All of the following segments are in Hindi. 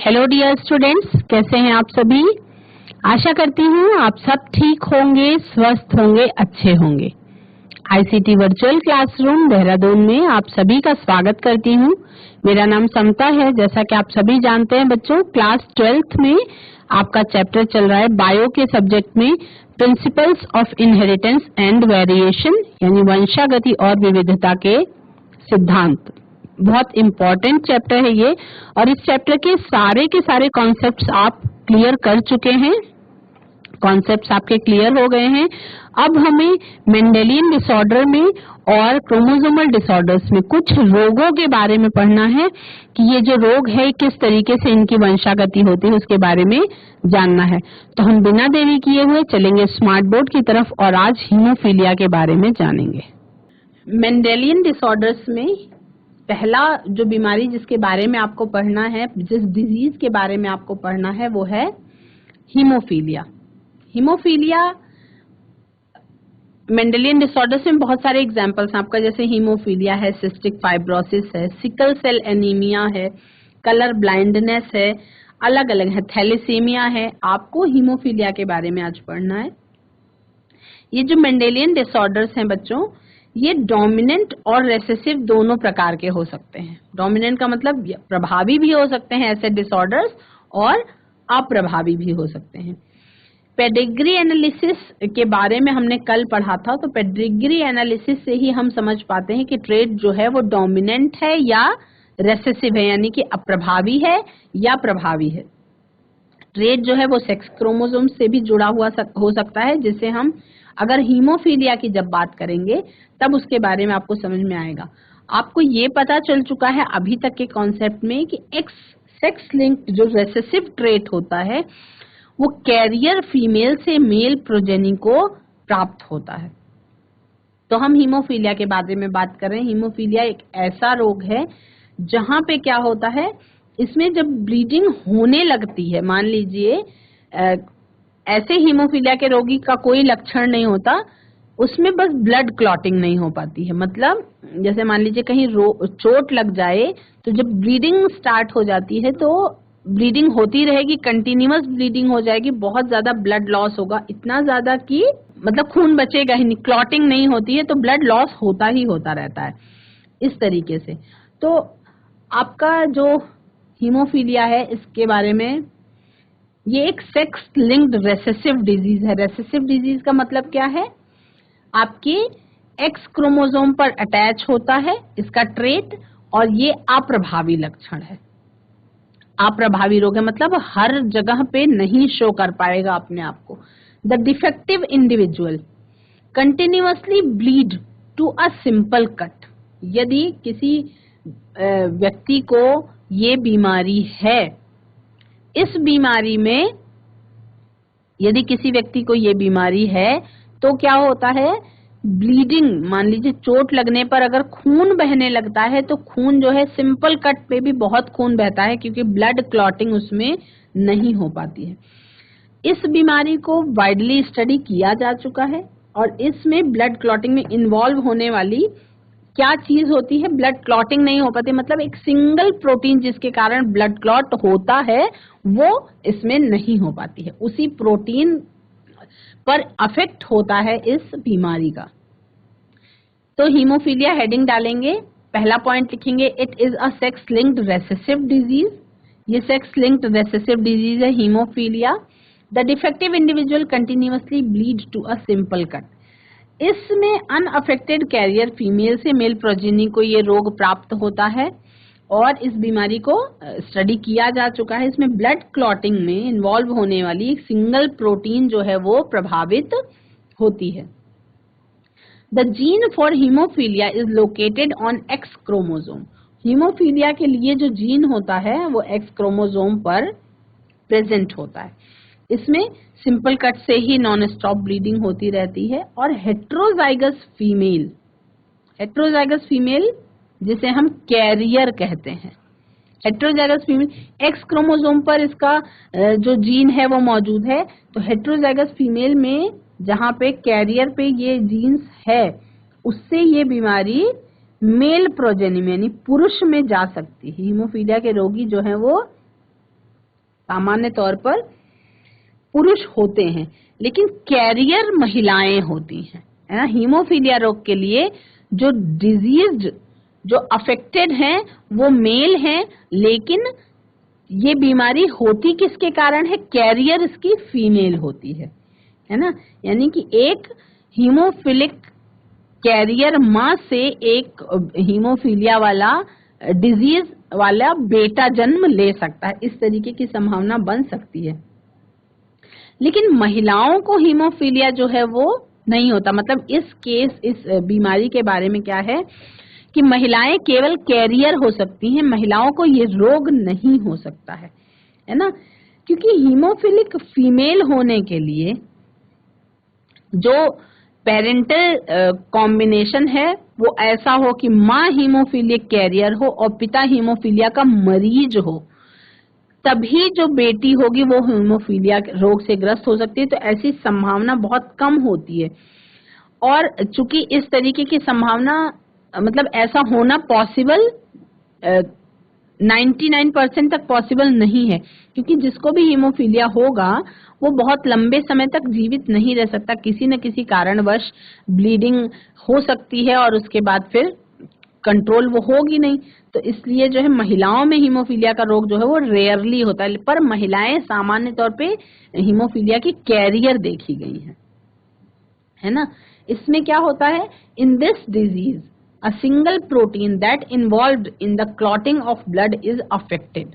हेलो डियर स्टूडेंट्स, कैसे हैं आप सभी। आशा करती हूँ आप सब ठीक होंगे, स्वस्थ होंगे, अच्छे होंगे। आईसीटी वर्चुअल क्लासरूम देहरादून में आप सभी का स्वागत करती हूँ। मेरा नाम समता है। जैसा कि आप सभी जानते हैं बच्चों, क्लास 12th में आपका चैप्टर चल रहा है बायो के सब्जेक्ट में principles of inheritance and variation, यानी वंशागति और विविधता के सिद्धांत। बहुत इम्पोर्टेंट चैप्टर है ये, और इस चैप्टर के सारे कॉन्सेप्ट्स आप क्लियर कर चुके हैं। कॉन्सेप्ट्स आपके क्लियर हो गए हैं। अब हमें मेंडेलियन डिसऑर्डर में और क्रोमोसोमल डिसऑर्डर्स में कुछ रोगों के बारे में पढ़ना है कि ये जो रोग है किस तरीके से इनकी वंशागति होती है, उसके बारे में जानना है। तो हम बिना देरी किए हुए चलेंगे स्मार्ट बोर्ड की तरफ और आज हीमोफीलिया के बारे में जानेंगे। मेंडेलियन डिसऑर्डर्स में पहला जो बीमारी जिसके बारे में आपको पढ़ना है, जिस डिजीज के बारे में आपको पढ़ना है, वो है हीमोफीलिया। हीमोफीलिया मेंडेलियन डिसऑर्डर्स में बहुत सारे एग्जांपल्स हैं आपका, जैसे हीमोफीलिया है, सिस्टिक फाइब्रोसिस है, सिकल सेल एनीमिया है, कलर ब्लाइंडनेस है, अलग अलग है, थैलेसीमिया है। आपको हीमोफीलिया के बारे में आज पढ़ना है। ये जो मेंडेलियन डिसऑर्डर्स हैं बच्चों, ये डोमिनेंट और रेसेसिव दोनों प्रकार के हो सकते हैं। डोमिनेंट का मतलब प्रभावी भी हो सकते हैं ऐसे डिसऑर्डर्स, और अप्रभावी भी हो सकते हैं। पेडिग्री एनालिसिस के बारे में हमने कल पढ़ा था, तो पेडिग्री एनालिसिस से ही हम समझ पाते हैं कि ट्रेट जो है वो डोमिनेंट है या रेसेसिव है, यानी कि अप्रभावी है या प्रभावी है। ट्रेट जो है वो सेक्स क्रोमोसोम से भी जुड़ा हुआ हो सकता है, जिसे हम अगर हीमोफीलिया की जब बात करेंगे तब उसके बारे में आपको समझ में आएगा। आपको ये पता चल चुका है अभी तक के कॉन्सेप्ट में कि एक्स सेक्स लिंक्ड जो रेसेसिव ट्रेट होता है वो कैरियर फीमेल से मेल प्रोजेनी को प्राप्त होता है। तो हम हीमोफीलिया के बारे में बात कर रहे हैं। हीमोफीलिया एक ऐसा रोग है जहां पे क्या होता है, इसमें जब ब्लीडिंग होने लगती है, मान लीजिए ऐसे हीमोफीलिया के रोगी का कोई लक्षण नहीं होता, उसमें बस ब्लड क्लॉटिंग नहीं हो पाती है। मतलब जैसे मान लीजिए कहीं चोट लग जाए तो जब ब्लीडिंग स्टार्ट हो जाती है तो ब्लीडिंग होती रहेगी, कंटिन्यूअस ब्लीडिंग हो जाएगी, बहुत ज्यादा ब्लड लॉस होगा, इतना ज्यादा कि मतलब खून बचेगा ही नहीं, क्लॉटिंग नहीं होती है तो ब्लड लॉस होता ही होता रहता है इस तरीके से। तो आपका जो हीमोफीलिया है इसके बारे में, ये एक सेक्स लिंक्ड रेसेसिव डिजीज है। रेसेसिव डिजीज का मतलब क्या है, आपके एक्स क्रोमोसोम पर अटैच होता है इसका ट्रेट, और ये अप्रभावी लक्षण है। अप्रभावी रोग है मतलब हर जगह पे नहीं शो कर पाएगा अपने आप को। The defective individual continuously bleed to a simple cut. यदि किसी व्यक्ति को ये बीमारी है, इस बीमारी में यदि किसी व्यक्ति को ये बीमारी है तो क्या होता है, ब्लीडिंग, मान लीजिए चोट लगने पर अगर खून बहने लगता है तो खून जो है सिंपल कट पे भी बहुत खून बहता है, क्योंकि ब्लड क्लॉटिंग उसमें नहीं हो पाती है। इस बीमारी को वाइडली स्टडी किया जा चुका है, और इसमें ब्लड क्लॉटिंग में इन्वॉल्व होने वाली क्या चीज होती है, ब्लड क्लॉटिंग नहीं हो पाती, मतलब एक सिंगल प्रोटीन जिसके कारण ब्लड क्लॉट होता है वो इसमें नहीं हो पाती है, उसी प्रोटीन पर अफेक्ट होता है इस बीमारी का। तो हीमोफीलिया हेडिंग डालेंगे, पहला पॉइंट लिखेंगे, it is a sex linked recessive disease. ये सेक्स लिंक्ड रेसेसिव डिजीज है haemophilia. The defective individual continuously bleed to a simple cut. इसमें अनअफेक्टेड कैरियर फीमेल से मेल प्रोजेनी को ये रोग प्राप्त होता है, और इस बीमारी को स्टडी किया जा चुका है। इसमें ब्लड क्लॉटिंग में इन्वॉल्व होने वाली एक सिंगल प्रोटीन जो है वो प्रभावित होती है। The gene for haemophilia is located on x chromosome. Haemophilia के लिए जो जीन होता है वो एक्स क्रोमोसोम पर प्रेजेंट होता है। इसमें सिंपल कट से ही नॉन स्टॉप ब्लीडिंग होती रहती है, और हेट्रोजाइगस फीमेल जिसे हम कैरियर कहते हैं, हेट्रोजाइगस फीमेल, एक्स क्रोमोसोम पर इसका जो जीन है वो मौजूद है। तो हेट्रोजाइगस फीमेल में जहां पे कैरियर पे ये जीन्स है, उससे ये बीमारी मेल प्रोजेनी में यानी पुरुष में जा सकती है। हीमोफीलिया के रोगी जो है वो सामान्य तौर पर पुरुष होते हैं, लेकिन कैरियर महिलाएं होती हैं, है ना। हीमोफीलिया रोग के लिए जो डिजीज्ड, जो अफेक्टेड हैं वो मेल हैं, लेकिन ये बीमारी होती किसके कारण है, कैरियर इसकी फीमेल होती है ना। यानी कि एक हीमोफिलिक कैरियर माँ से एक हीमोफीलिया वाला डिजीज वाला बेटा जन्म ले सकता है, इस तरीके की संभावना बन सकती है। लेकिन महिलाओं को हीमोफीलिया जो है वो नहीं होता। मतलब इस बीमारी के बारे में क्या है कि महिलाएं केवल कैरियर हो सकती हैं, महिलाओं को ये रोग नहीं हो सकता है ना। क्योंकि हीमोफिलिक फीमेल होने के लिए जो पेरेंटल कॉम्बिनेशन है वो ऐसा हो कि माँ हीमोफीलिक कैरियर हो और पिता हीमोफीलिया का मरीज हो, तभी जो बेटी होगी वो हीमोफीलिया रोग से ग्रस्त हो सकती है। तो ऐसी संभावना बहुत कम होती है, और चूंकि इस तरीके की संभावना मतलब ऐसा होना पॉसिबल 99% तक पॉसिबल नहीं है, क्योंकि जिसको भी हीमोफीलिया होगा वो बहुत लंबे समय तक जीवित नहीं रह सकता, किसी न किसी कारणवश ब्लीडिंग हो सकती है और उसके बाद फिर कंट्रोल वो होगी नहीं। तो इसलिए जो है महिलाओं में हीमोफीलिया का रोग जो है वो रेयरली होता है, पर महिलाएं सामान्य तौर पे हीमोफीलिया की कैरियर देखी गई है ना। इसमें क्या होता है, in this disease a single protein that involved in the clotting of blood is affected.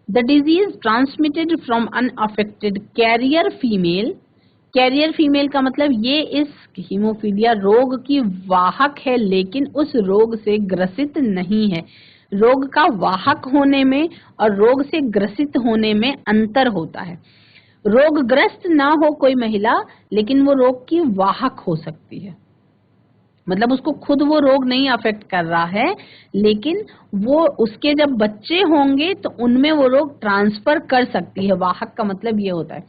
The disease transmitted from unaffected carrier female. Carrier female का मतलब ये इस हीमोफीलिया रोग की वाहक है, लेकिन उस रोग से ग्रसित नहीं है। रोग का वाहक होने में और रोग से ग्रसित होने में अंतर होता है। रोगग्रस्त ना हो कोई महिला, लेकिन वो रोग की वाहक हो सकती है। मतलब उसको खुद वो रोग नहीं अफेक्ट कर रहा है, लेकिन वो उसके जब बच्चे होंगे तो उनमें वो रोग ट्रांसफर कर सकती है। वाहक का मतलब ये होता है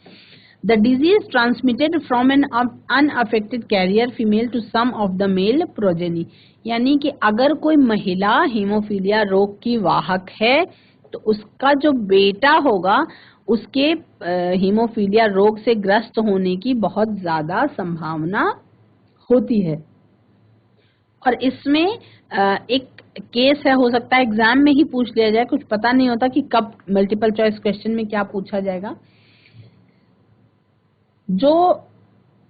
the disease transmitted from an unaffected carrier female to some of the male progeny. यानी कि अगर कोई महिला हीमोफीलिया रोग की वाहक है तो उसका जो बेटा होगा उसके हीमोफीलिया रोग से ग्रस्त होने की बहुत ज्यादा संभावना होती है। और इसमें एक केस है, हो सकता है एग्जाम में ही पूछ लिया जाए, कुछ पता नहीं होता कि कब मल्टीपल चॉइस क्वेश्चन में क्या पूछा जाएगा। जो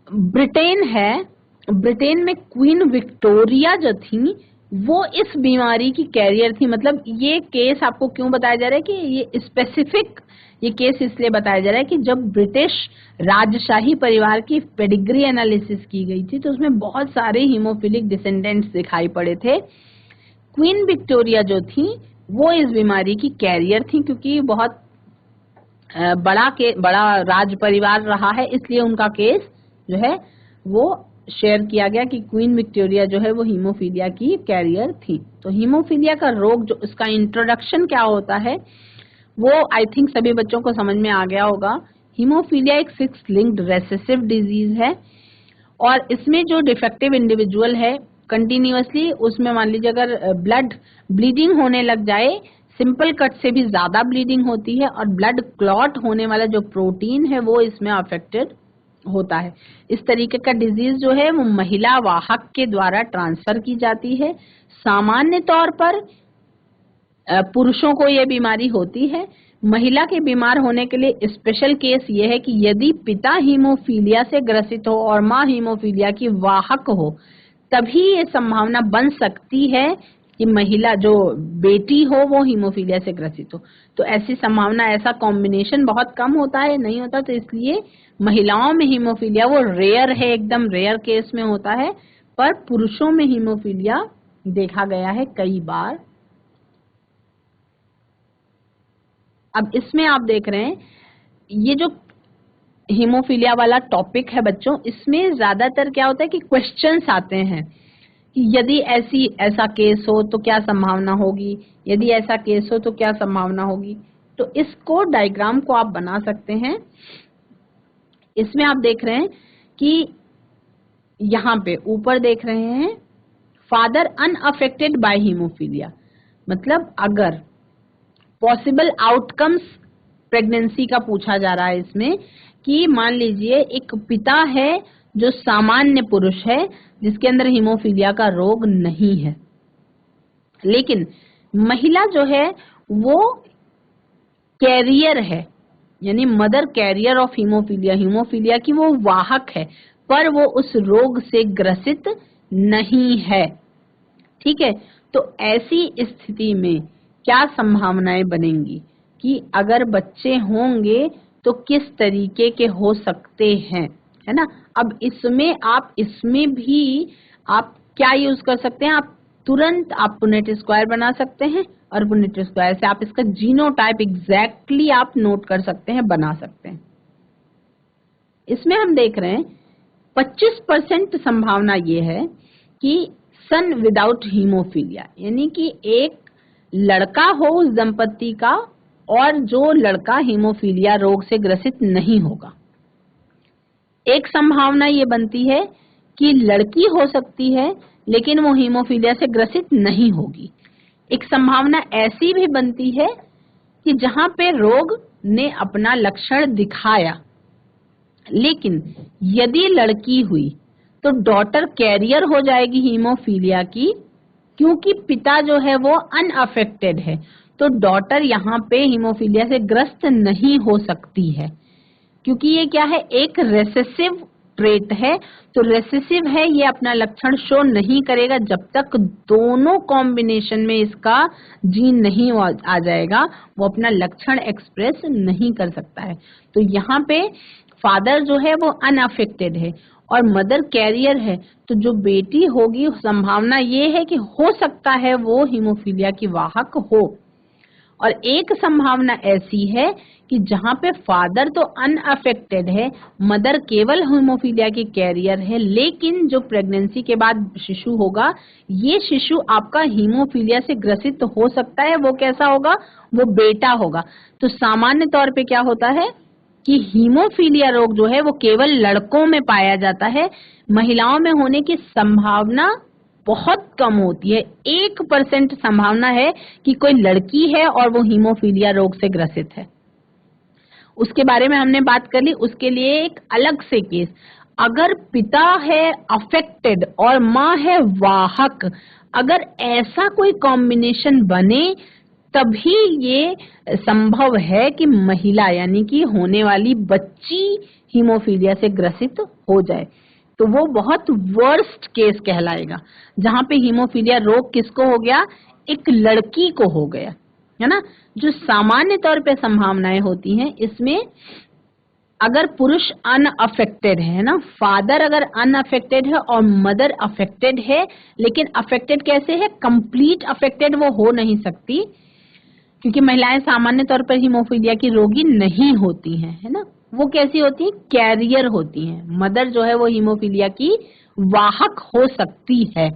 ब्रिटेन है, ब्रिटेन में क्वीन विक्टोरिया जो थी वो इस बीमारी की कैरियर थी। मतलब ये केस आपको क्यों बताया जा रहा है कि ये स्पेसिफिक ये केस इसलिए बताया जा रहा है कि जब ब्रिटिश राजशाही परिवार की पेडिग्री एनालिसिस की गई थी तो उसमें बहुत सारे हीमोफिलिक डिसेंडेंट्स दिखाई पड़े थे। क्वीन विक्टोरिया जो थी वो इस बीमारी की कैरियर थी, क्योंकि बहुत बड़ा राज परिवार रहा है, इसलिए उनका केस जो है वो शेयर किया गया कि क्वीन विक्टोरिया जो है वो हीमोफीलिया की कैरियर थी। तो हीमोफीलिया का रोग जो उसका इंट्रोडक्शन क्या होता है वो आई थिंक सभी बच्चों को समझ में आ गया होगा। हीमोफीलिया एक सेक्स लिंक्ड रेसेसिव डिजीज है, और इसमें जो डिफेक्टिव इंडिविजुअल है कंटिन्यूअसली उसमें मान लीजिए अगर ब्लीडिंग होने लग जाए, सिंपल कट से भी ज्यादा ब्लीडिंग होती है, और ब्लड क्लॉट होने वाला जो प्रोटीन है वो इसमें अफेक्टेड होता है। इस तरीके का डिजीज जो है वो महिला वाहक के द्वारा ट्रांसफर की जाती है। सामान्य तौर पर पुरुषों को यह बीमारी होती है। महिला के बीमार होने के लिए स्पेशल केस ये है कि यदि पिता हीमोफीलिया से ग्रसित हो और माँ हीमोफीलिया की वाहक हो, तभी ये संभावना बन सकती है कि महिला जो बेटी हो वो हीमोफीलिया से ग्रसित हो। तो ऐसी संभावना, ऐसा कॉम्बिनेशन बहुत कम होता है, नहीं होता। तो इसलिए महिलाओं में हीमोफीलिया वो रेयर है, एकदम रेयर केस में होता है, पर पुरुषों में हीमोफीलिया देखा गया है कई बार। अब इसमें आप देख रहे हैं ये जो हीमोफीलिया वाला टॉपिक है बच्चों, इसमें ज्यादातर क्या होता है कि क्वेश्चंस आते हैं कि यदि ऐसा केस हो तो क्या संभावना होगी, यदि ऐसा केस हो तो क्या संभावना होगी। तो इसको डायग्राम को आप बना सकते हैं। इसमें आप देख रहे हैं कि यहाँ पे ऊपर देख रहे हैं फादर अनअफेक्टेड बाय हीमोफीलिया, मतलब अगर पॉसिबल आउटकम्स प्रेगनेंसी का पूछा जा रहा है इसमें कि मान लीजिए एक पिता है जो सामान्य पुरुष है जिसके अंदर हीमोफीलिया का रोग नहीं है, लेकिन महिला जो है वो कैरियर है, यानी mother carrier of haemophilia, haemophilia की वो वाहक है, पर वो उस रोग से ग्रसित नहीं है। ठीक है, तो ऐसी स्थिति में क्या संभावनाएं बनेंगी कि अगर बच्चे होंगे तो किस तरीके के हो सकते हैं, है ना। अब इसमें भी आप क्या यूज कर सकते हैं, आप तुरंत आप पुनेट स्क्वायर बना सकते हैं और पुनेट स्क्वायर से आप इसका जीनोटाइप एग्जैक्टली आप नोट कर सकते हैं, बना सकते हैं। इसमें हम देख रहे हैं 25% संभावना ये है कि सन विदाउट हीमोफीलिया, यानी कि एक लड़का हो उस दंपति का और जो लड़का हीमोफीलिया रोग से ग्रसित नहीं होगा। एक संभावना ये बनती है कि लड़की हो सकती है लेकिन वो हीमोफीलिया से ग्रसित नहीं होगी। एक संभावना ऐसी भी बनती है कि जहां पे रोग ने अपना लक्षण दिखाया, लेकिन यदि लड़की हुई तो डॉटर कैरियर हो जाएगी हीमोफीलिया की, क्योंकि पिता जो है वो अनअफेक्टेड है, तो डॉटर यहाँ पे हीमोफीलिया से ग्रस्त नहीं हो सकती है, क्योंकि ये क्या है, एक रेसेसिव ट्रेट है। तो रेसेसिव है, ये अपना लक्षण शो नहीं करेगा जब तक दोनों कॉम्बिनेशन में इसका जीन नहीं आ जाएगा, वो अपना लक्षण एक्सप्रेस नहीं कर सकता है। तो यहाँ पे फादर जो है वो अनअफेक्टेड है और मदर कैरियर है, तो जो बेटी होगी संभावना ये है कि हो सकता है वो हीमोफीलिया की वाहक हो। और एक संभावना ऐसी है कि जहां पे फादर तो अनअफेक्टेड है, मदर केवल हीमोफीलिया की कैरियर है, लेकिन जो प्रेगनेंसी के बाद शिशु होगा, ये शिशु आपका हीमोफीलिया से ग्रसित हो सकता है। वो कैसा होगा, वो बेटा होगा। तो सामान्य तौर पे क्या होता है कि हीमोफीलिया रोग जो है वो केवल लड़कों में पाया जाता है, महिलाओं में होने की संभावना बहुत कम होती है। 1% संभावना है कि कोई लड़की है और वो हीमोफीलिया रोग से ग्रसित है। उसके बारे में हमने बात कर ली। उसके लिए एक अलग से केस, अगर पिता है अफेक्टेड और माँ है वाहक, अगर ऐसा कोई कॉम्बिनेशन बने तभी ये संभव है कि महिला यानी कि होने वाली बच्ची हीमोफीलिया से ग्रसित हो जाए। तो वो बहुत वर्स्ट केस कहलाएगा, जहां पे हीमोफीलिया रोग किसको हो गया, एक लड़की को हो गया, है ना। जो सामान्य तौर पे संभावनाएं होती हैं इसमें, अगर पुरुष अनअफेक्टेड है ना, फादर अगर अनअफेक्टेड है और मदर अफेक्टेड है, लेकिन अफेक्टेड कैसे है, कंप्लीट अफेक्टेड वो हो नहीं सकती, क्योंकि महिलाएं सामान्य तौर पर हीमोफीलिया की रोगी नहीं होती हैं, है ना। वो कैसी होती है, कैरियर होती हैं। मदर जो है वो हीमोफीलिया की वाहक हो सकती है,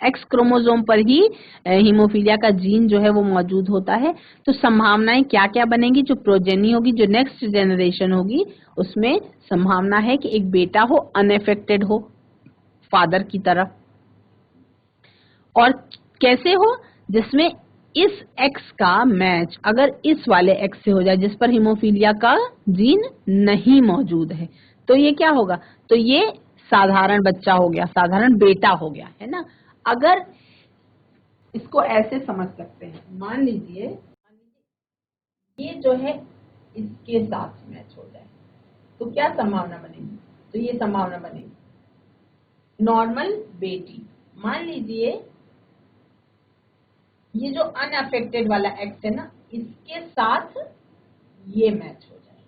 एक्स क्रोमोसोम पर ही हीमोफीलिया का जीन जो है वो मौजूद होता है। तो संभावनाएं क्या क्या बनेगी, जो प्रोजेनी होगी, जो नेक्स्ट जनरेशन होगी, उसमें संभावना है कि एक बेटा हो, अनएफेक्टेड हो फादर की तरह, और कैसे हो, जिसमें इस एक्स का मैच अगर इस वाले एक्स से हो जाए जिस पर हीमोफीलिया का जीन नहीं मौजूद है, तो ये क्या होगा, तो ये साधारण बच्चा हो गया, साधारण बेटा हो गया, है ना। अगर इसको ऐसे समझ सकते हैं, मान लीजिए ये जो है इसके साथ मैच हो जाए, तो क्या संभावना बनेगी, तो ये संभावना बनेगी नॉर्मल बेटी। मान लीजिए ये जो अनअफेक्टेड वाला एक्स है ना, इसके साथ ये मैच हो जाए,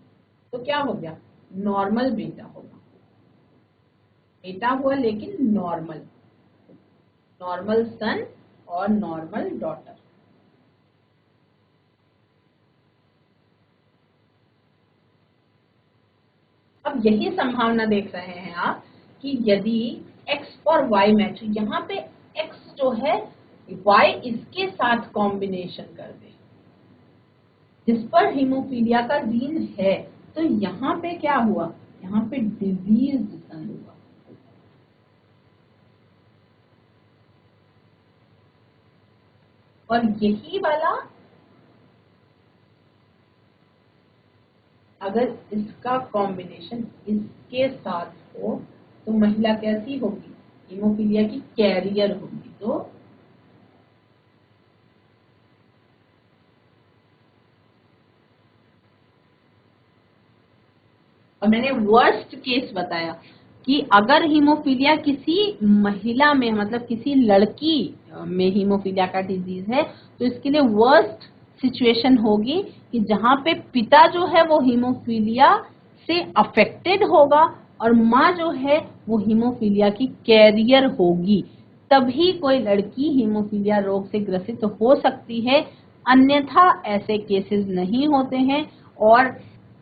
तो क्या हो गया, नॉर्मल बेटा होगा। बेटा हुआ लेकिन नॉर्मल, नॉर्मल सन और नॉर्मल डॉटर। अब यही संभावना देख रहे हैं आप कि यदि एक्स और वाई मैच, यहाँ पे एक्स जो है वाई इसके साथ कॉम्बिनेशन कर दे जिस पर हीमोफीलिया का जीन है, तो यहाँ पे क्या हुआ, यहाँ पे डिजीज सन हुआ। और यही वाला अगर इसका कॉम्बिनेशन इसके साथ हो तो महिला कैसी होगी, हीमोफीलिया की कैरियर होगी। तो और मैंने वर्स्ट केस बताया कि अगर हीमोफीलिया किसी महिला में, मतलब किसी लड़की में हीमोफीलिया का डिजीज है, तो इसके लिए वर्स्ट सिचुएशन होगी कि जहां पे पिता जो है वो हीमोफीलिया से अफेक्टेड होगा और माँ जो है वो हीमोफीलिया की कैरियर होगी, तभी कोई लड़की हीमोफीलिया रोग से ग्रसित हो सकती है, अन्यथा ऐसे केसेस नहीं होते हैं। और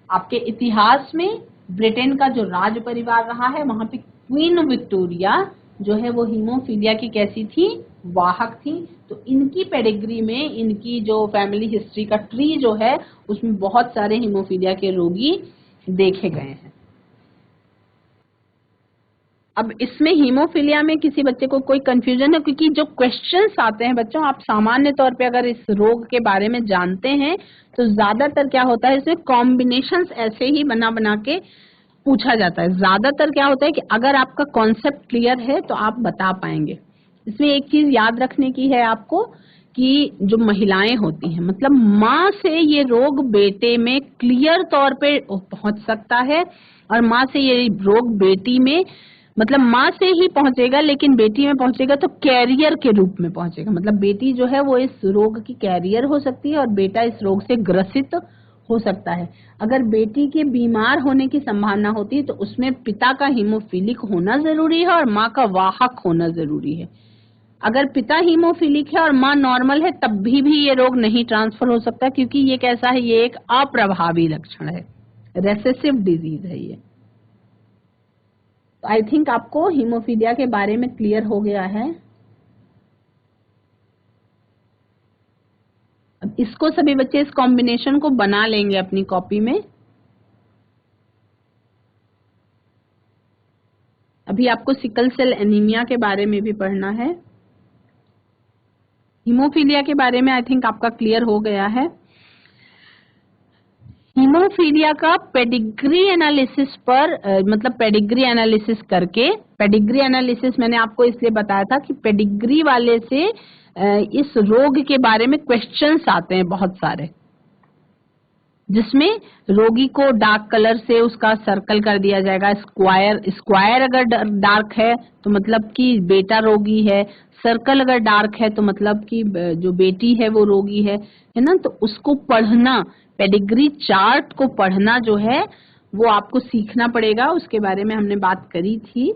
आपके इतिहास में ब्रिटेन का जो राज परिवार रहा है, वहां पे क्वीन विक्टोरिया जो है वो हीमोफीलिया की कैसी थी, वाहक थी। तो इनकी पेडिग्री में, इनकी जो फैमिली हिस्ट्री का ट्री जो है उसमें बहुत सारे हीमोफीलिया के रोगी देखे गए हैं। अब इसमें हीमोफीलिया में किसी बच्चे को कोई कंफ्यूजन है, क्योंकि जो क्वेश्चंस आते हैं बच्चों, आप सामान्य तौर पे अगर इस रोग के बारे में जानते हैं तो ज्यादातर क्या होता है, इसमें कॉम्बिनेशंस ऐसे ही बना बना के पूछा जाता है। ज्यादातर क्या होता है कि अगर आपका कॉन्सेप्ट क्लियर है तो आप बता पाएंगे। इसमें एक चीज याद रखने की है आपको कि जो महिलाएं होती हैं, मतलब माँ से ये रोग बेटे में क्लियर तौर पे पहुंच सकता है, और माँ से ये रोग बेटी में, मतलब माँ से ही पहुंचेगा लेकिन बेटी में पहुंचेगा तो कैरियर के रूप में पहुंचेगा। मतलब बेटी जो है वो इस रोग की कैरियर हो सकती है और बेटा इस रोग से ग्रसित हो सकता है। अगर बेटी के बीमार होने की संभावना होती है तो उसमें पिता का हीमोफिलिक होना जरूरी है और माँ का वाहक होना जरूरी है। अगर पिता हीमोफिलिक है और माँ नॉर्मल है तब भी ये रोग नहीं ट्रांसफर हो सकता, क्योंकि ये कैसा है, ये एक अप्रभावी लक्षण है, रेसेसिव डिजीज है ये। तो आई थिंक आपको हीमोफीलिया के बारे में क्लियर हो गया है। अब इसको सभी बच्चे इस कॉम्बिनेशन को बना लेंगे अपनी कॉपी में। अभी आपको सिकल सेल एनीमिया के बारे में भी पढ़ना है। हीमोफीलिया के बारे में आई थिंक आपका क्लियर हो गया है। हीमोफीलिया का पेडिग्री एनालिसिस पर मतलब पेडिग्री एनालिसिस करके, पेडिग्री एनालिसिस मैंने आपको इसलिए बताया था कि पेडिग्री वाले से इस रोग के बारे में क्वेश्चंस आते हैं बहुत सारे, जिसमें रोगी को डार्क कलर से उसका सर्कल कर दिया जाएगा। स्क्वायर अगर डार्क है तो मतलब कि बेटा रोगी है, सर्कल अगर डार्क है तो मतलब कि जो बेटी है वो रोगी है ना। तो उसको पढ़ना, पेडिग्री चार्ट को पढ़ना जो है वो आपको सीखना पड़ेगा, उसके बारे में हमने बात करी थी।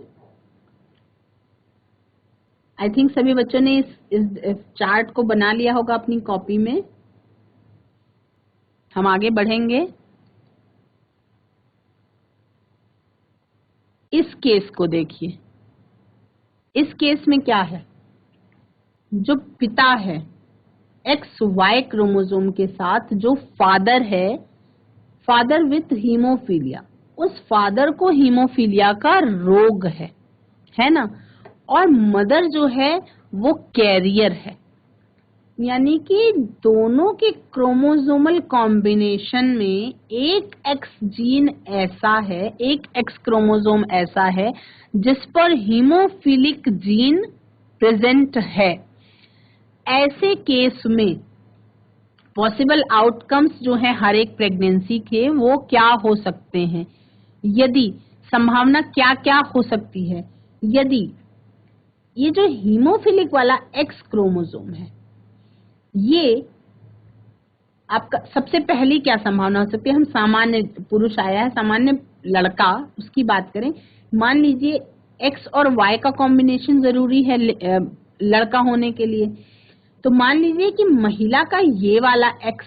आई थिंक सभी बच्चों ने इस चार्ट को बना लिया होगा अपनी कॉपी में। हम आगे बढ़ेंगे। इस केस को देखिए। इस केस में क्या है, जो पिता है XY क्रोमोसोम के साथ, जो फादर है, फादर विथ हीमोफीलिया, उस फादर को हीमोफीलिया का रोग है ना। और मदर जो है वो कैरियर है, यानी कि दोनों के क्रोमोसोमल कॉम्बिनेशन में एक एक्स जीन ऐसा है, एक एक्स क्रोमोसोम ऐसा है जिस पर हीमोफिलिक जीन प्रेजेंट है। ऐसे केस में पॉसिबल आउटकम्स जो है हर एक प्रेगनेंसी के, वो क्या हो सकते हैं, यदि संभावना क्या क्या हो सकती है, यदि ये जो हीमोफिलिक वाला एक्स क्रोमोसोम है, ये आपका सबसे पहली क्या संभावना हो सकती है। हम सामान्य पुरुष आया है, सामान्य लड़का, उसकी बात करें। मान लीजिए एक्स और वाई का कॉम्बिनेशन जरूरी है लड़का होने के लिए, तो मान लीजिए कि महिला का ये वाला एक्स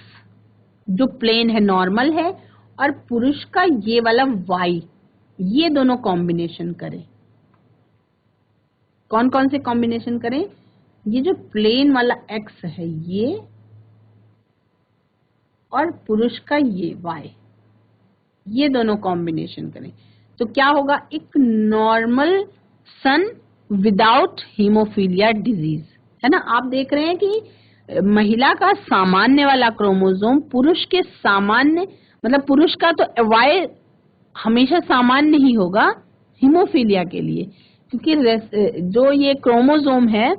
जो प्लेन है, नॉर्मल है, और पुरुष का ये वाला वाई, ये दोनों कॉम्बिनेशन करें। कौन कौन से कॉम्बिनेशन करें, ये जो प्लेन वाला एक्स है ये, और पुरुष का ये वाई, ये दोनों कॉम्बिनेशन करें तो क्या होगा, एक नॉर्मल सन विदाउट हीमोफीलिया डिजीज, है ना। आप देख रहे हैं कि महिला का सामान्य वाला क्रोमोसोम पुरुष के सामान्य मतलब पुरुष का तो Y हमेशा सामान्य ही होगा हीमोफीलिया के लिए, क्योंकि जो ये क्रोमोसोम है,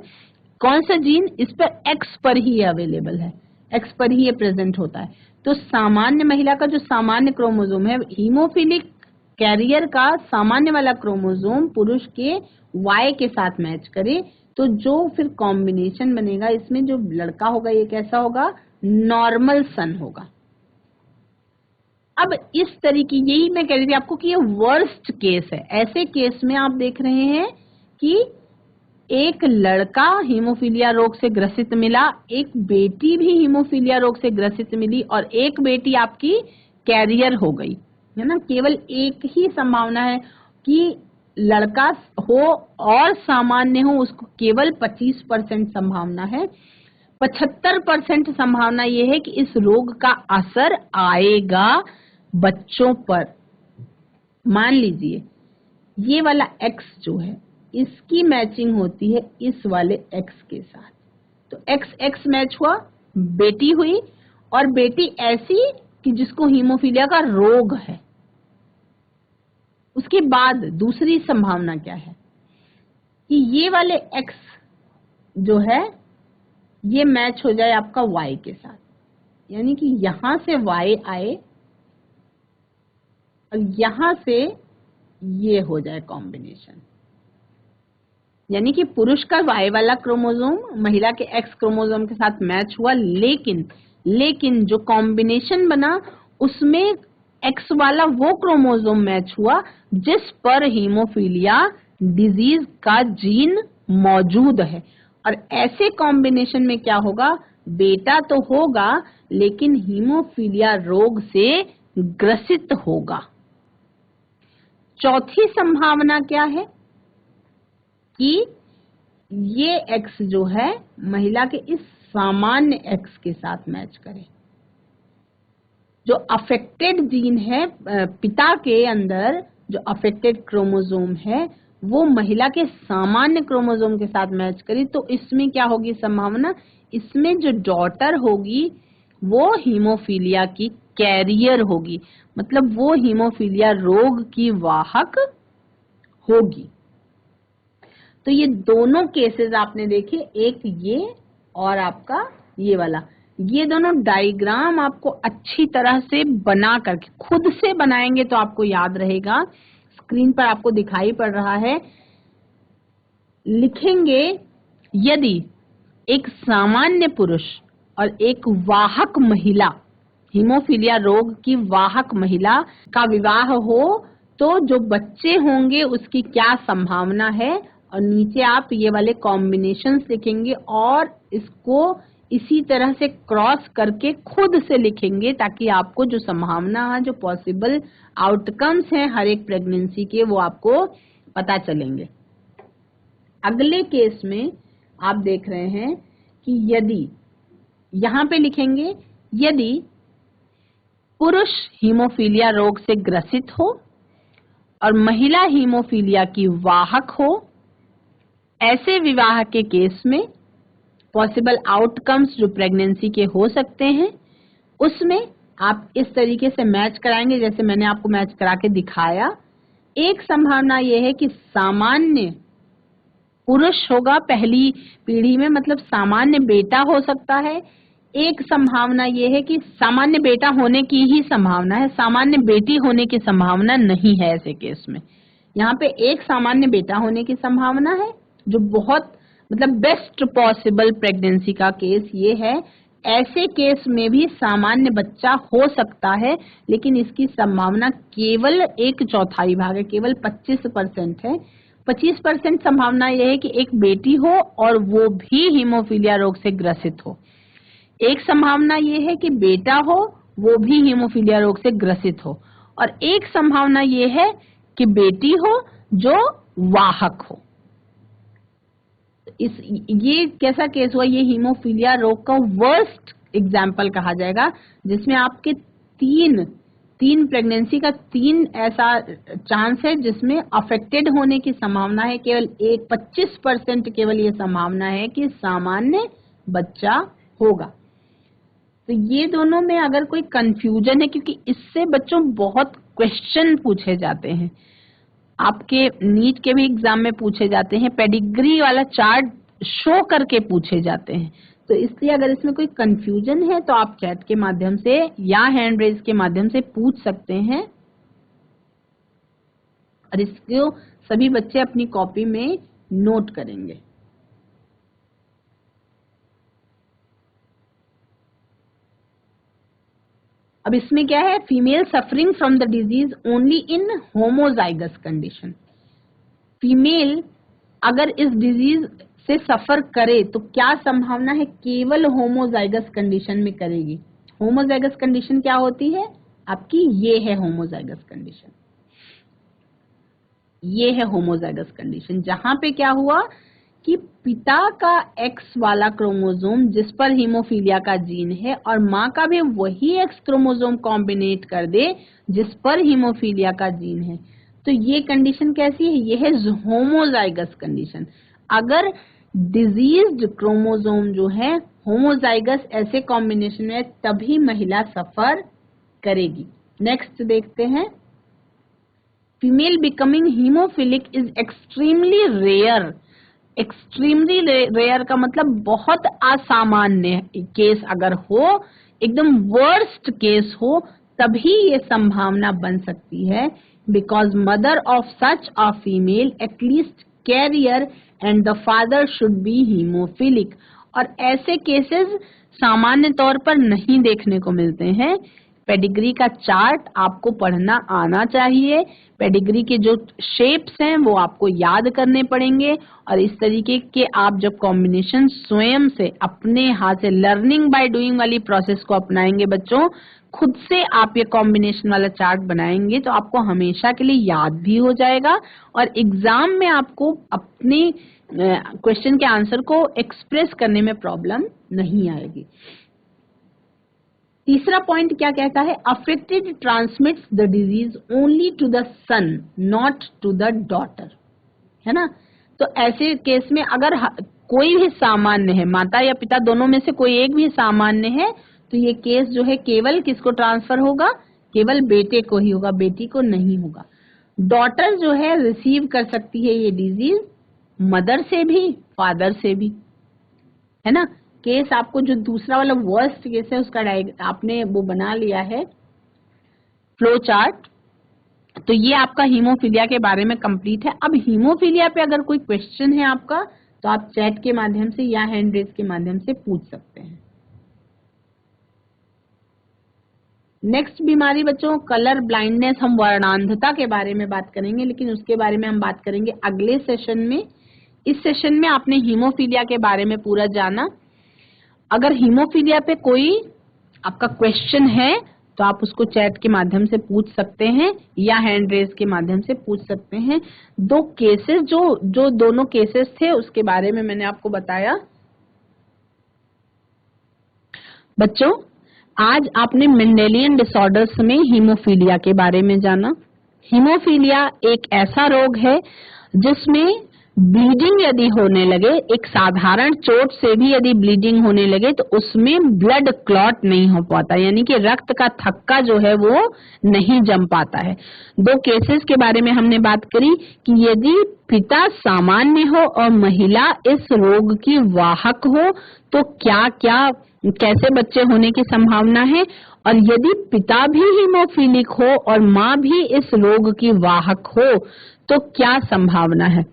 कौन सा जीन इस पर X पर ही अवेलेबल है, X पर ही ये प्रेजेंट होता है। तो सामान्य महिला का जो सामान्य क्रोमोसोम है, हीमोफिलिक कैरियर का सामान्य वाला क्रोमोसोम पुरुष के Y के साथ मैच करे, तो जो फिर कॉम्बिनेशन बनेगा इसमें, जो लड़का होगा ये कैसा होगा, नॉर्मल सन होगा। अब इस तरीके, यही मैं कह रही थी आपको कि ये वर्स्ट केस है। ऐसे केस में आप देख रहे हैं कि एक लड़का हीमोफीलिया रोग से ग्रसित मिला, एक बेटी भी हीमोफीलिया रोग से ग्रसित मिली, और एक बेटी आपकी कैरियर हो गई, है ना। केवल एक ही संभावना है कि लड़का हो और सामान्य हो, उसको केवल 25% संभावना है। 75% संभावना यह है कि इस रोग का असर आएगा बच्चों पर। मान लीजिए ये वाला X जो है, इसकी मैचिंग होती है इस वाले X के साथ, तो X मैच हुआ, बेटी हुई, और बेटी ऐसी कि जिसको हीमोफीलिया का रोग है। उसके बाद दूसरी संभावना क्या है कि ये वाले X जो है ये मैच हो जाए आपका Y के साथ, यानी कि यहां से Y आए और यहां से ये हो जाए कॉम्बिनेशन, यानी कि पुरुष का Y वाला क्रोमोसोम महिला के X क्रोमोसोम के साथ मैच हुआ, लेकिन जो कॉम्बिनेशन बना उसमें X वाला वो क्रोमोसोम मैच हुआ जिस पर हीमोफीलिया डिजीज का जीन मौजूद है। और ऐसे कॉम्बिनेशन में क्या होगा, बेटा तो होगा लेकिन हीमोफीलिया रोग से ग्रसित होगा। चौथी संभावना क्या है कि ये X जो है महिला के इस सामान्य X के साथ मैच करे। जो अफेक्टेड जीन है पिता के अंदर, जो अफेक्टेड क्रोमोसोम है वो महिला के सामान्य क्रोमोसोम के साथ मैच करे, तो इसमें क्या होगी संभावना, इसमें जो डॉटर होगी वो हीमोफीलिया की कैरियर होगी, मतलब वो हीमोफीलिया रोग की वाहक होगी। तो ये दोनों केसेस आपने देखे, एक ये और आपका ये वाला। ये दोनों डायग्राम आपको अच्छी तरह से बना करके, खुद से बनाएंगे तो आपको याद रहेगा। स्क्रीन पर आपको दिखाई पड़ रहा है, लिखेंगे यदि एक सामान्य पुरुष और एक वाहक महिला, हीमोफीलिया रोग की वाहक महिला का विवाह हो तो जो बच्चे होंगे उसकी क्या संभावना है, और नीचे आप ये वाले कॉम्बिनेशंस लिखेंगे और इसको इसी तरह से क्रॉस करके खुद से लिखेंगे, ताकि आपको जो संभावना है, जो पॉसिबल आउटकम्स हैं हर एक प्रेगनेंसी के, वो आपको पता चलेंगे। अगले केस में आप देख रहे हैं कि यदि, यहाँ पे लिखेंगे यदि पुरुष हीमोफीलिया रोग से ग्रसित हो और महिला हीमोफीलिया की वाहक हो, ऐसे विवाह के केस में पॉसिबल आउटकम्स जो प्रेगनेंसी के हो सकते हैं, उसमें आप इस तरीके से मैच कराएंगे जैसे मैंने आपको मैच करा के दिखाया। एक संभावना यह है कि सामान्य पुरुष होगा पहली पीढ़ी में, मतलब सामान्य बेटा हो सकता है। एक संभावना यह है कि सामान्य बेटा होने की ही संभावना है, सामान्य बेटी होने की संभावना नहीं है ऐसे केस में। यहाँ पे एक सामान्य बेटा होने की संभावना है, जो बहुत मतलब बेस्ट पॉसिबल प्रेगनेंसी का केस ये है। ऐसे केस में भी सामान्य बच्चा हो सकता है, लेकिन इसकी संभावना केवल 1/4 भाग है, केवल 25% है। 25% संभावना यह है कि एक बेटी हो और वो भी हीमोफीलिया रोग से ग्रसित हो। एक संभावना यह है कि बेटा हो, वो भी हीमोफीलिया रोग से ग्रसित हो, और एक संभावना यह है कि बेटी हो जो वाहक हो। ये कैसा केस हुआ, ये हीमोफीलिया रोग का वर्स्ट एग्जाम्पल कहा जाएगा, जिसमें आपके तीन प्रेगनेंसी का 3 ऐसा चांस है जिसमें अफेक्टेड होने की संभावना है। केवल 25% केवल ये संभावना है कि सामान्य बच्चा होगा। तो ये दोनों में अगर कोई कंफ्यूजन है, क्योंकि इससे बच्चों बहुत क्वेश्चन पूछे जाते हैं, आपके नीट के भी एग्जाम में पूछे जाते हैं, पेडिग्री वाला चार्ट शो करके पूछे जाते हैं। तो इसलिए अगर इसमें कोई कंफ्यूजन है तो आप चैट के माध्यम से या हैंड रेज के माध्यम से पूछ सकते हैं, और इसको सभी बच्चे अपनी कॉपी में नोट करेंगे। अब इसमें क्या है, female suffering from the disease only in homozygous condition. Female अगर इस डिजीज से सफर करे तो क्या संभावना है, केवल होमोजाइगस कंडीशन में करेगी। होमोजाइगस कंडीशन क्या होती है आपकी, ये है होमोजाइगस कंडीशन, ये है होमोजाइगस कंडीशन, जहां पे क्या हुआ कि पिता का एक्स वाला क्रोमोसोम जिस पर हीमोफीलिया का जीन है और माँ का भी वही एक्स क्रोमोसोम कॉम्बिनेट कर दे जिस पर हीमोफीलिया का जीन है। तो ये कंडीशन कैसी है, ये है होमोजाइगस कंडीशन। अगर डिजीज्ड क्रोमोसोम जो है होमोजाइगस ऐसे कॉम्बिनेशन में, तभी महिला सफर करेगी। नेक्स्ट देखते हैं, female becoming haemophilic is extremely rare. Extremely rare का मतलब बहुत असामान्य केस अगर हो, एकदम वर्स्ट केस हो, तभी ये संभावना बन सकती है, because mother of such a female atleast carrier and the father should be haemophilic. और ऐसे केसेस सामान्य तौर पर नहीं देखने को मिलते हैं। पेडिग्री का चार्ट आपको पढ़ना आना चाहिए, पेडिग्री के जो शेप्स हैं वो आपको याद करने पड़ेंगे, और इस तरीके के आप जब कॉम्बिनेशन स्वयं से अपने हाथ से लर्निंग बाय डूइंग वाली प्रोसेस को अपनाएंगे बच्चों, खुद से आप ये कॉम्बिनेशन वाला चार्ट बनाएंगे तो आपको हमेशा के लिए याद भी हो जाएगा, और एग्जाम में आपको अपने क्वेश्चन के आंसर को एक्सप्रेस करने में प्रॉब्लम नहीं आएगी। तीसरा पॉइंट क्या कहता है, affected transmits the disease only to the son not to the daughter, है ना। तो ऐसे केस में अगर कोई भी सामान्य है, माता या पिता दोनों में से कोई एक भी सामान्य है, तो ये केस जो है केवल किसको ट्रांसफर होगा, केवल बेटे को ही होगा, बेटी को नहीं होगा। डॉटर जो है रिसीव कर सकती है ये डिजीज मदर से भी फादर से भी, है ना। केस आपको जो दूसरा वाला वर्स्ट केस है उसका आपने वो बना लिया है फ्लो चार्ट। तो ये आपका हीमोफीलिया के बारे में कंप्लीट है। अब हीमोफीलिया पे अगर कोई क्वेश्चन है आपका तो आप चैट के माध्यम से या हैंड रेज के माध्यम से पूछ सकते हैं। नेक्स्ट बीमारी बच्चों कलर ब्लाइंडनेस, हम वर्णांधता के बारे में बात करेंगे, लेकिन उसके बारे में हम बात करेंगे अगले सेशन में। इस सेशन में आपने हीमोफीलिया के बारे में पूरा जाना। अगर हीमोफीलिया पे कोई आपका क्वेश्चन है तो आप उसको चैट के माध्यम से पूछ सकते हैं या हैंड रेज के माध्यम से पूछ सकते हैं। दो केसेस जो दोनों केसेस थे उसके बारे में मैंने आपको बताया। बच्चों आज आपने मेंडेलियन डिसऑर्डर्स में हीमोफीलिया के बारे में जाना। हीमोफीलिया एक ऐसा रोग है जिसमें ब्लीडिंग यदि होने लगे, एक साधारण चोट से भी यदि ब्लीडिंग होने लगे तो उसमें ब्लड क्लॉट नहीं हो पाता, यानी कि रक्त का थक्का जो है वो नहीं जम पाता है। दो केसेस के बारे में हमने बात करी कि यदि पिता सामान्य हो और महिला इस रोग की वाहक हो तो क्या क्या कैसे बच्चे होने की संभावना है, और यदि पिता भी हीमोफिलिक हो और माँ भी इस रोग की वाहक हो तो क्या संभावना है।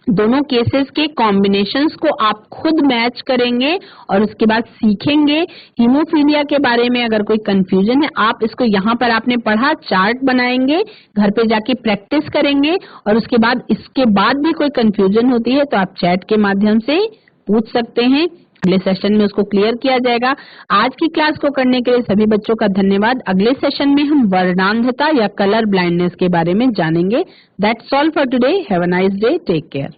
दोनों केसेस के कॉम्बिनेशंस को आप खुद मैच करेंगे और उसके बाद सीखेंगे। हीमोफीलिया के बारे में अगर कोई कंफ्यूजन है, आप इसको यहाँ पर आपने पढ़ा, चार्ट बनाएंगे, घर पे जाके प्रैक्टिस करेंगे, और उसके बाद इसके बाद भी कोई कंफ्यूजन होती है तो आप चैट के माध्यम से पूछ सकते हैं। अगले सेशन में उसको क्लियर किया जाएगा। आज की क्लास को करने के लिए सभी बच्चों का धन्यवाद। अगले सेशन में हम वर्णांधता या कलर ब्लाइंडनेस के बारे में जानेंगे। That's all for today. Have a nice day. Take care.